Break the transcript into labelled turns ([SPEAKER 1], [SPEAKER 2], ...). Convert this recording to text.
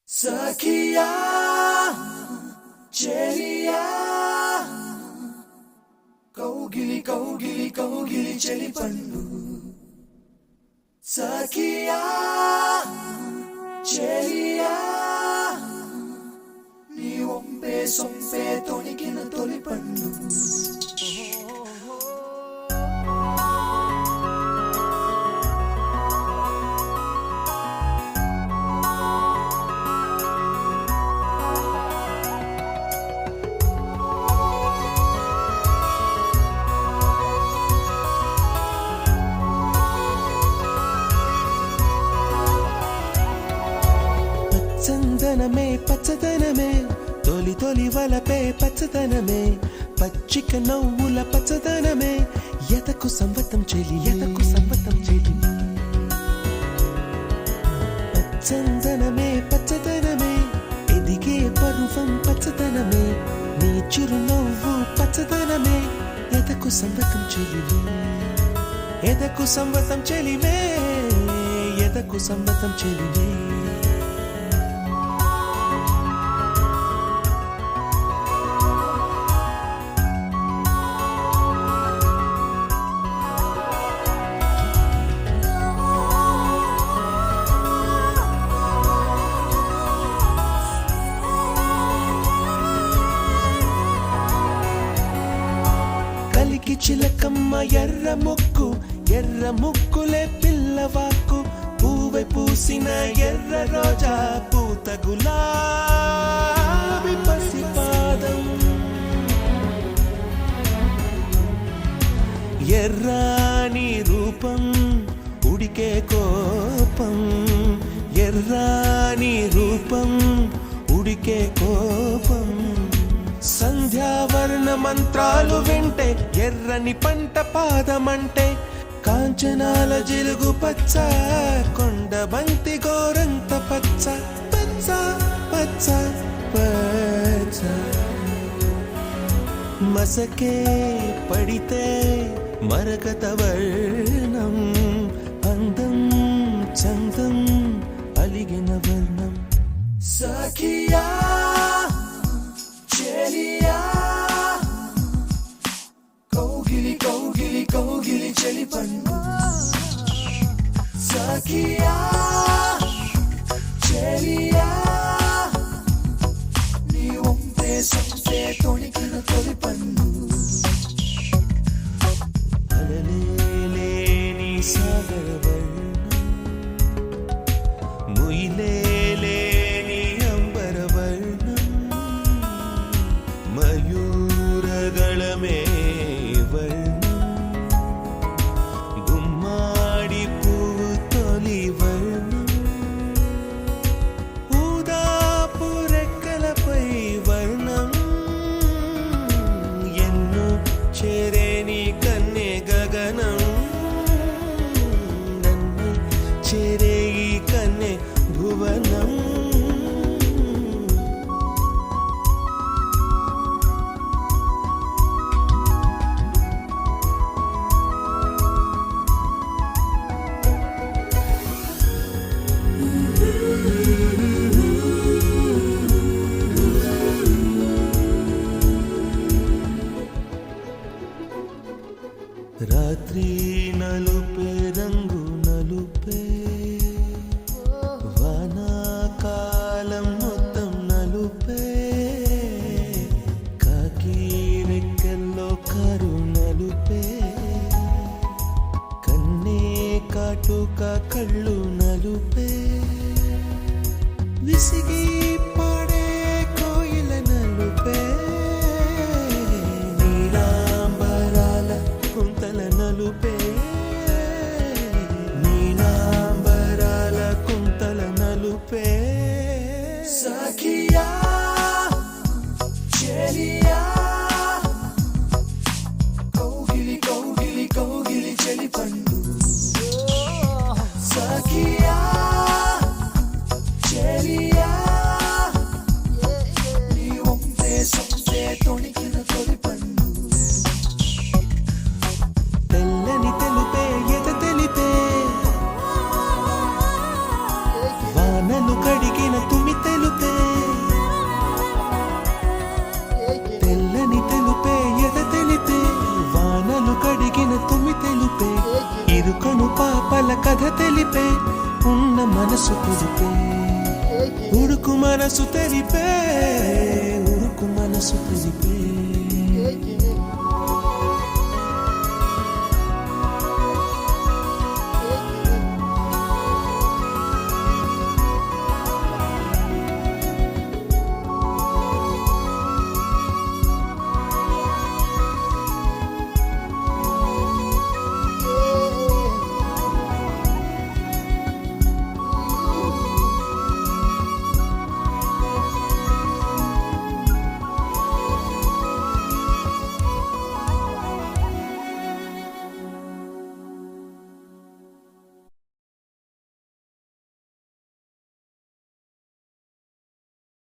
[SPEAKER 1] సఖియా చెలియా కౌగిలి కౌగిలి కౌగిలి చెలి పండు సఖియా చెలియా నీ ఒంపే సొంపే తొణికిన తొలి పండు
[SPEAKER 2] చందనమే పచ్చదనమే తొలి తొలి వలపే పచ్చదనమే పచ్చిక నవ్వుల పచ్చదనమే ఎతకు సంవతం చెలి చందనమే పచ్చదనమే ఎదిగే పరువం పచ్చదనమే నీ చిరునవ్వు పచ్చదనమే ఎతకు సంవతం చెలిమే ఎదకు సంవతం చెలిమే ఎదకు సంవతం చెలిమే కలికి చిలకమ్మ ఎర్ర ముక్కులే పిల్లవాకు పూవె పూసిన ఎర్ర రోజా పూత గులాబీ పసిపాదం ఎర్రాని రూపం ఉడికే కోపం ఎర్రాని రూపం ఉడికే కోపం సంధ్యావర్ణ మంత్రాలు వింటే ఎర్రని పంట పాదమంటే కాంచనాల జిలుగు పచ్చ కొండ బంతి గోరంత పచ్చ పచ్చ పచ్చ పచ్చ మసకే పడితే మరకత వర్ణం అందం చందం అలిగిన వర్ణం
[SPEAKER 1] సఖియా చెలియా కౌగిలి కౌగిలి కౌగిలి చెలి పండు సఖియా చెలియా నీ ఒంపే సొంపే తొణికిన తొలి పండు
[SPEAKER 2] అలలేని సాగర వర్ణం ముయిలేని అంబర వర్ణం మయూరగళమే వర్ణం గుమ్మాడి పువ్వు తొలి వర్ణం ఊదాపు రెక్కలపై వర్ణం ఎన్ను చేరేని కన్నె గగనం నన్ను చేరే ఈ కన్నె భువనం రాత్రి నలుపే రంగు నలుపే వానాకాలం మొత్తం నలుపే కాకి రెక్కల్లో కారు నలుపే కన్నే కాటుక కళ్ళు నలుపే విసిగి పాడే కోయిల నలుపే కుంతల నలుపే నీలాంబరాల కుంతల నలుపే
[SPEAKER 1] సఖియా చెలియా కౌగిలి కౌగిలి కౌగిలి చెలి పండు సఖియా చెలియా నీ ఒంపే సొంపే తొణికిన తొలి పండు
[SPEAKER 2] తెల్లని తెలుపే ఎద తెలిపే వానలు కడిగిన తుమి తెలు తెలిపే ఉన్న మనసు తెలిపే ఉడుకు మనసు తెలిపే ఉడుకు మనసు తెలిపే